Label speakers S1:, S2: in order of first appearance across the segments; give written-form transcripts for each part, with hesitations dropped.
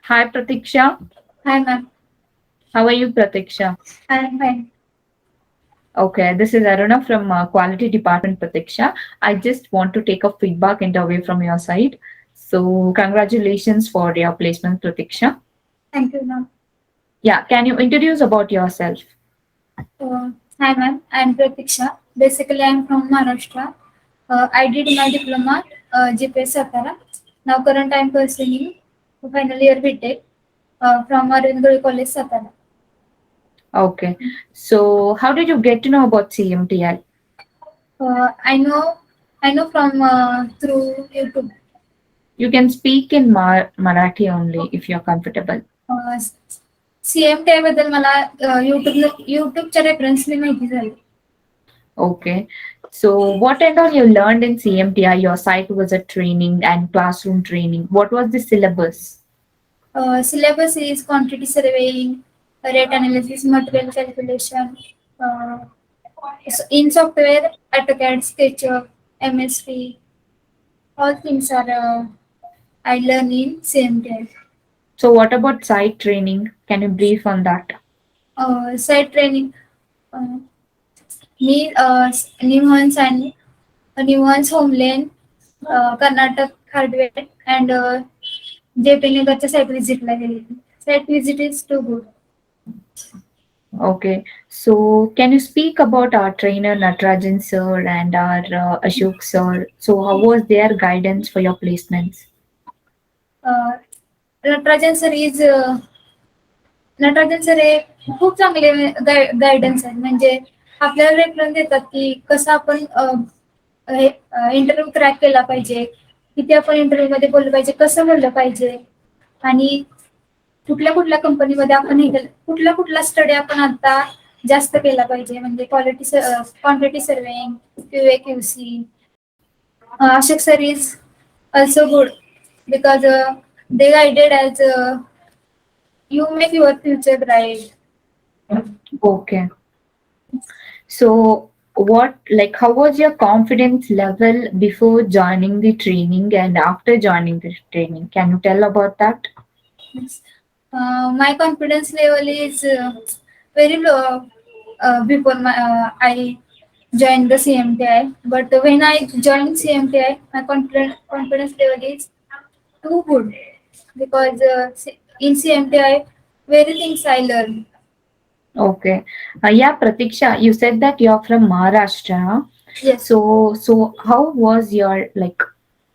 S1: Hi Pratiksha.
S2: Hi, ma'am.
S1: How are you, Pratiksha?
S2: I'm fine.
S1: Okay, this is Aruna from Quality Department, Pratiksha. I just want to take a feedback interview from your side. So, congratulations for your placement, Pratiksha.
S2: Thank you, ma'am.
S1: Yeah, can you introduce about yourself?
S2: Uh, Hi, ma'am. I'm Pratiksha. Basically, I'm from Maharashtra. I did my diploma GPS Satara. Now, current I'm pursuing final year BTech from Arvind College Satara.
S1: Okay, so how did you get to know about CMTI?
S2: Uh, I know, I know from through YouTube.
S1: You can speak in Marathi only if you're comfortable.
S2: Uh, CMTI बद्दल मला युट्यूबच्या रेफरन्सने माहिती झाली.
S1: Okay, so what and all you learned in CMTI? Your site was a training and classroom training. What was the syllabus?
S2: Syllabus is quantity surveying, rate analysis, material calculation. Uh, so in software, AutoCAD, SketchUp, MSP, all things are I learn in same time.
S1: So, what about site training? Can you brief on that?
S2: Site training, uh, me Nuance and Nuance Homeland, Karnataka Hardware and JP Nagarच्या site visit ला गेलेली. Site visit is too good.
S1: Okay, so can you speak about our trainer Natarajan sir and our Ashok sir? So, how was their guidance for your placements?
S2: Uh, Natarajan sir is Natarajan sir हे खूप चांगले guidance आहेत म्हणजे आपल्याला reference देतात की कसं आपण इंटरव्ह्यू क्रॅक केला पाहिजे किती आपण इंटरव्ह्यू मध्ये बोललं पाहिजे कसं बोललं पाहिजे आणि कुठल्या कुठल्या कंपनीमध्ये आपण हे कुठला कुठला स्टडी आपण आता जास्त केला पाहिजे म्हणजे quantity surveying QA QC Ashok sir is also good because they guided as you make your future bright.
S1: Okay, so how was your confidence level before joining the training and after joining the training? Can you tell about that?
S2: Yes. My confidence level is very low before I joined the CMTI. But when I joined CMTI, my confidence level is too good because in CMTI, very things I learned.
S1: Okay. Yeah, Pratiksha, you said that you're from Maharashtra.
S2: Yes.
S1: So how was your like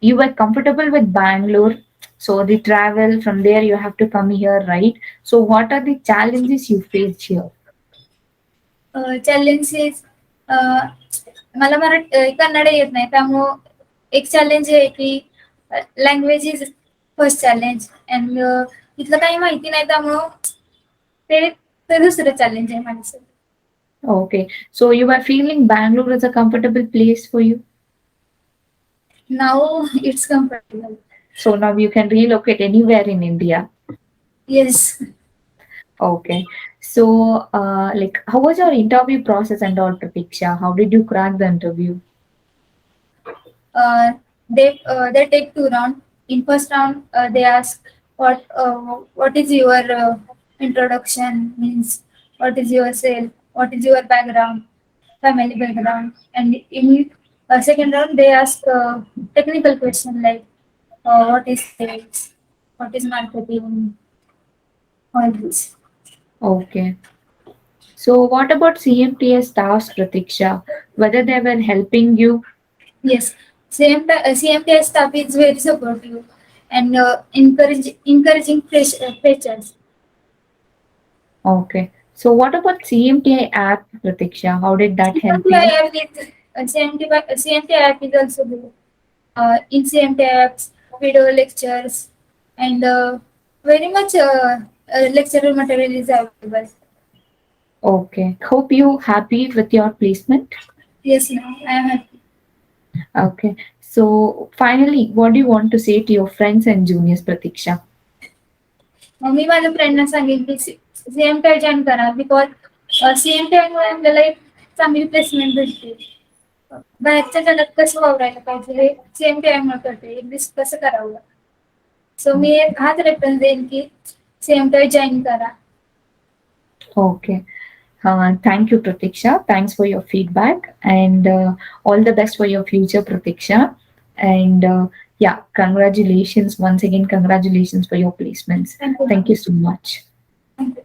S1: you were comfortable with Bangalore? So the travel from there you have to come here, right? So what are the challenges you faced here?
S2: Challenges मला कन्नड येत नाही त्यामुळं एक challenge आहे की language is first challenge and इथलं काही माहिती नाही त्यामुळं ते ते दुसरं चॅलेंज आहे माझ्यासाठी.
S1: Okay. So you were feeling Bangalore is a comfortable place for you.
S2: Now it's comfortable.
S1: So now you can relocate anywhere in India.
S2: Yes.
S1: Okay. So how was your interview process and all, Pratiksha? How did you crack the interview?
S2: They take two round. In first round, they ask what is your introduction means what is your self, what is your background, family background, and in second round they ask technical question like what is sales, what is marketing, all this.
S1: Okay. So, what about CMTS staffs, Pratiksha? Whether they were helping you?
S2: Yes, CMTI staff is very supportive and encouraging freshers.
S1: Okay. So, what about CMTI app, Pratiksha? How did that help
S2: CMTI
S1: you?
S2: app is CMTI app is also good. In CMTI apps, video lectures and very much lecture material is available.
S1: Okay. Hope you happy with your placement.
S2: Yes, now I am happy.
S1: Okay. So, finally, what do you want to say to your friends and juniors, Pratiksha?
S2: मी माझ्या फ्रेंडना सांगेन की सीएमटीआय join करा because सीएमटीआय मुळे आपल्याला एक चांगली placement भेटते. बाहेरच्या जगात कसं वावरायला पाहिजे हे सीएमटीआय मुळे कळते एक दिवस कसं करावं. सो मी हाच रेफरन्स देईन की CMTI जॉईन करा.
S1: Okay. Thank you, Pratiksha. Thanks for your feedback and all the best for your future, Pratiksha. And yeah, congratulations once again. Congratulations for your placements.
S2: Thank you.
S1: Thank you so much.
S2: Thank you.